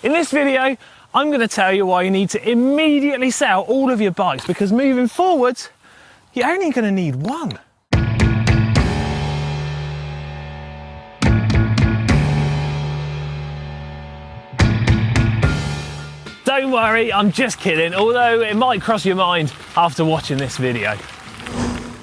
In this video, I'm going to tell you why you need to immediately sell all of your bikes, because moving forwards, you're only going to need one. Don't worry, I'm just kidding, although it might cross your mind after watching this video.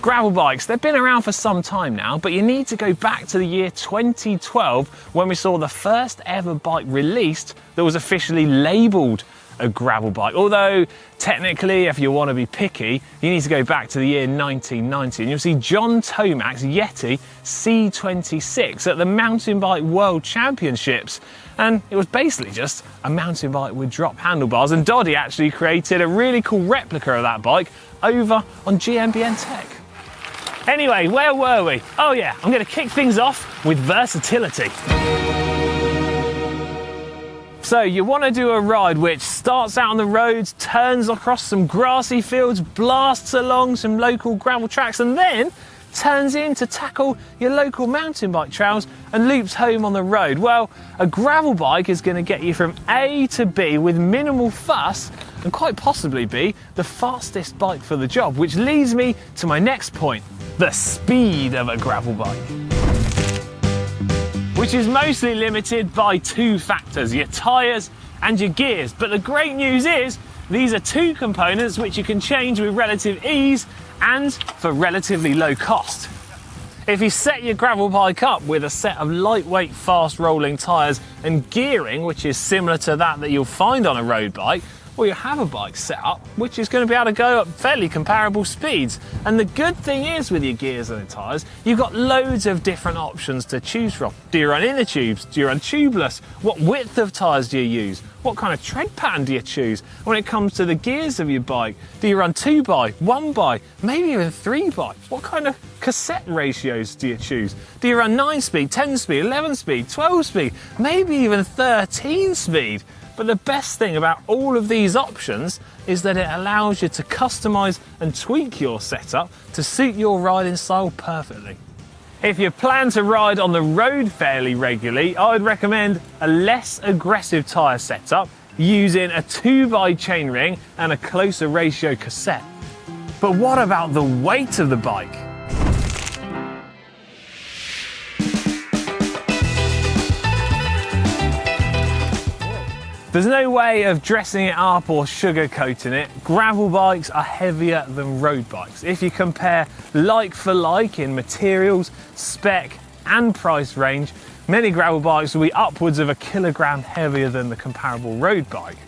Gravel bikes, they've been around for some time now, but you need to go back to the year 2012 when we saw the first ever bike released that was officially labelled a gravel bike. Although technically, if you want to be picky, you need to go back to the year 1990 and you'll see John Tomac's Yeti C26 at the Mountain Bike World Championships. And it was basically just a mountain bike with drop handlebars, and Doddy actually created a really cool replica of that bike over on GCNTech. Anyway, where were we? Oh yeah, I'm going to kick things off with versatility. So you want to do a ride which starts out on the roads, turns across some grassy fields, blasts along some local gravel tracks, and then turns in to tackle your local mountain bike trails and loops home on the road. Well, a gravel bike is going to get you from A to B with minimal fuss and quite possibly be the fastest bike for the job, which leads me to my next point, the speed of a gravel bike, which is mostly limited by two factors, your tyres and your gears. But the great news is these are two components which you can change with relative ease and for relatively low cost. If you set your gravel bike up with a set of lightweight, fast rolling tyres and gearing, which is similar to that you'll find on a road bike, well, you have a bike set up which is going to be able to go at fairly comparable speeds. And the good thing is with your gears and the tyres, you've got loads of different options to choose from. Do you run inner tubes? Do you run tubeless? What width of tyres do you use? What kind of tread pattern do you choose? When it comes to the gears of your bike, do you run 2x, 1x, maybe even 3x? What kind of cassette ratios do you choose? Do you run 9-speed, 10-speed, 11-speed, 12-speed, maybe even 13-speed? But the best thing about all of these options is that it allows you to customise and tweak your setup to suit your riding style perfectly. If you plan to ride on the road fairly regularly, I would recommend a less aggressive tyre setup using a 2x chainring and a closer ratio cassette. But what about the weight of the bike? There's no way of dressing it up or sugarcoating it. Gravel bikes are heavier than road bikes. If you compare like for like in materials, spec and price range, many gravel bikes will be upwards of 1 kilogram heavier than the comparable road bike.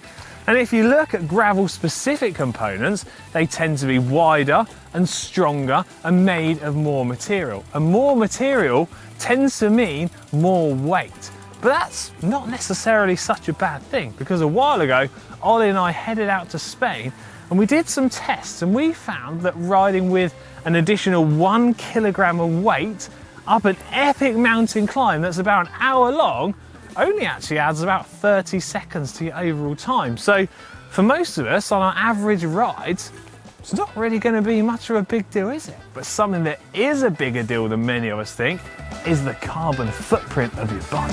And if you look at gravel specific components, they tend to be wider and stronger and made of more material. And more material tends to mean more weight. But that's not necessarily such a bad thing, because a while ago, Ollie and I headed out to Spain and we did some tests, and we found that riding with an additional 1 kilogram of weight up an epic mountain climb that's about an hour long only actually adds about 30 seconds to your overall time. So for most of us on our average rides, it's not really going to be much of a big deal, is it? But something that is a bigger deal than many of us think is the carbon footprint of your bike.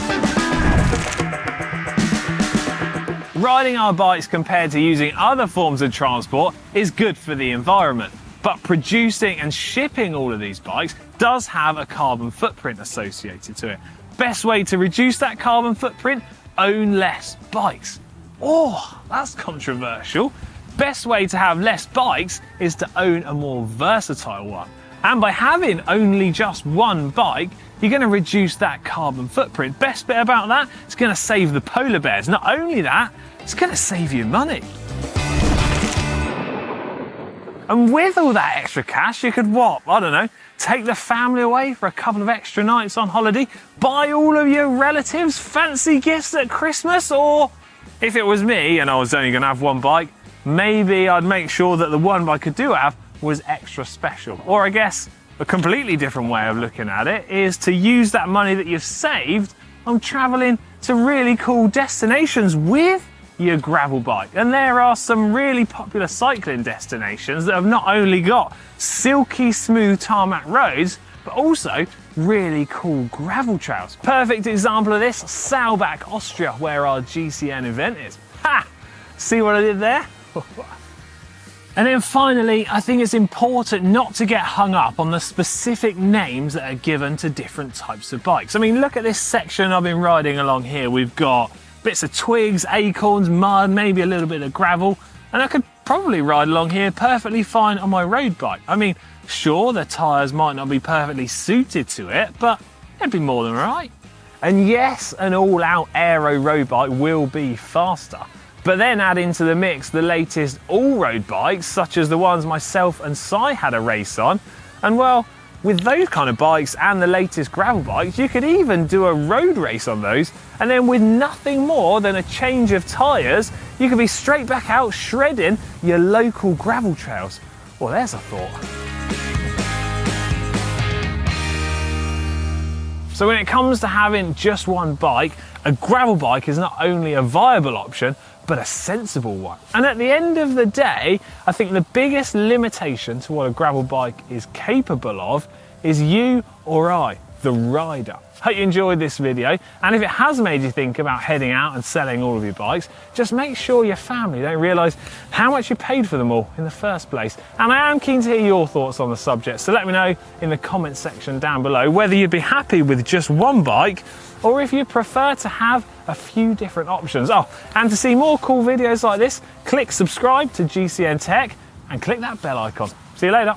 Riding our bikes compared to using other forms of transport is good for the environment, but producing and shipping all of these bikes does have a carbon footprint associated to it. Best way to reduce that carbon footprint? Own less bikes. Oh, that's controversial. Best way to have less bikes is to own a more versatile one. And by having only just one bike, you're going to reduce that carbon footprint. Best bit about that, it's going to save the polar bears. Not only that, it's going to save you money. And with all that extra cash, you could what? I don't know, take the family away for a couple of extra nights on holiday, buy all of your relatives fancy gifts at Christmas, or if it was me and I was only going to have one bike, maybe I'd make sure that the one bike I do have was extra special. Or I guess a completely different way of looking at it is to use that money that you've saved on traveling to really cool destinations with your gravel bike. And there are some really popular cycling destinations that have not only got silky smooth tarmac roads, but also really cool gravel trails. Perfect example of this, Saalbach, Austria, where our GCN event is. Ha! See what I did there? And then finally, I think it's important not to get hung up on the specific names that are given to different types of bikes. I mean, look at this section I've been riding along here. We've got bits of twigs, acorns, mud, maybe a little bit of gravel, and I could probably ride along here perfectly fine on my road bike. I mean, sure, the tyres might not be perfectly suited to it, but it'd be more than right. And yes, an all-out aero road bike will be faster. But then add into the mix the latest all-road bikes, such as the ones myself and Si had a race on. And well, with those kind of bikes and the latest gravel bikes, you could even do a road race on those. And then with nothing more than a change of tyres, you could be straight back out shredding your local gravel trails. Well, there's a thought. So when it comes to having just one bike, a gravel bike is not only a viable option, but a sensible one. And at the end of the day, I think the biggest limitation to what a gravel bike is capable of is you or I, the rider. Hope you enjoyed this video, and if it has made you think about heading out and selling all of your bikes, just make sure your family don't realise how much you paid for them all in the first place. And I am keen to hear your thoughts on the subject, so let me know in the comments section down below whether you'd be happy with just one bike or if you prefer to have a few different options. Oh, and to see more cool videos like this, click subscribe to GCNTech and click that bell icon. See you later.